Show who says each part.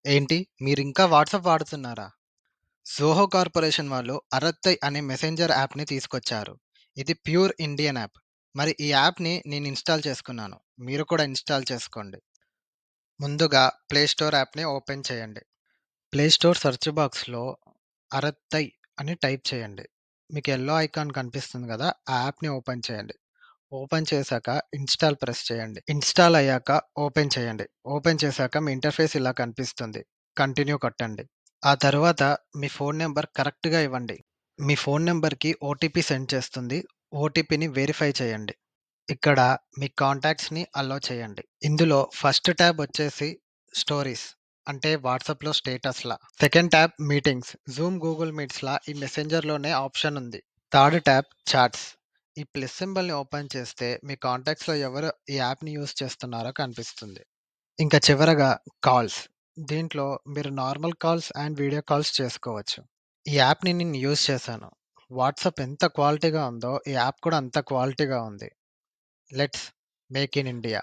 Speaker 1: ఏంటి మీరింకా వాట్సాప్ వాడుతున్నారా? జోహో కార్పొరేషన్ వాళ్ళు అరత్తై అనే మెసెంజర్ యాప్‌ని తీసుకొచ్చారు. ఇది ప్యూర్ ఇండియన్ యాప్. మరి ఈ యాప్‌ని నేను ఇన్‌స్టాల్ చేసుకున్నాను. మీరు కూడా ఇన్‌స్టాల్ చేసుకోండి. ముందుగా ప్లే స్టోర్ యాప్‌ని ఓపెన్ చేయండి. ప్లే స్టోర్ సెర్చ్ బాక్స్‌లో అరత్తై అని టైప్ చేయండి. మీకు యెల్లో ఐకాన్ కనిపిస్తుంది గదా! ఆ యాప్‌ని ఓపెన్ చేయండి. ఓపెన్ చేశాక ఇన్‌స్టాల్ ప్రెస్ చేయండి. ఇన్‌స్టాల్ అయ్యాక ఓపెన్ చేయండి. ఓపెన్ చేశాక మీ ఇంటర్ఫేస్ ఇలా కనిపిస్తుంది. కంటిన్యూ కొట్టండి. ఆ తరువాత మీ ఫోను నంబర్ కరెక్ట్‌గా ఇవ్వండి. మీ ఫోను నంబర్‌కి ఓటీపీ సెండ్ చేస్తుంది. ఓటీపీని వెరిఫై చేయండి. ఇక్కడ మీ కాంటాక్ట్స్‌ని అలో చేయండి. ఇందులో ఫస్ట్ ట్యాబ్ వచ్చేసి స్టోరీస్ అంటే వాట్సాప్‌లో స్టేటస్‌లా. Second tab meetings. Zoom, Google మీట్స్‌లా ఈ మెసెంజర్‌లోనే ఆప్షన్ ఉంది. Third tab chats. ఈ ప్లస్ సింబల్‌ని ఓపెన్ చేస్తే మీ కాంటాక్ట్స్‌లో ఎవరు ఈ యాప్‌ని యూజ్ చేస్తున్నారో కనిపిస్తుంది. ఇంకా చివరగా కాల్స్. దీంట్లో మీరు normal calls and video calls చేసుకోవచ్చు. ఈ యాప్‌ని నేను యూజ్ చేశాను. వాట్సాప్ ఎంత క్వాలిటీగా ఉందో ఈ యాప్ కూడా అంత క్వాలిటీగా ఉంది. Let's make in India.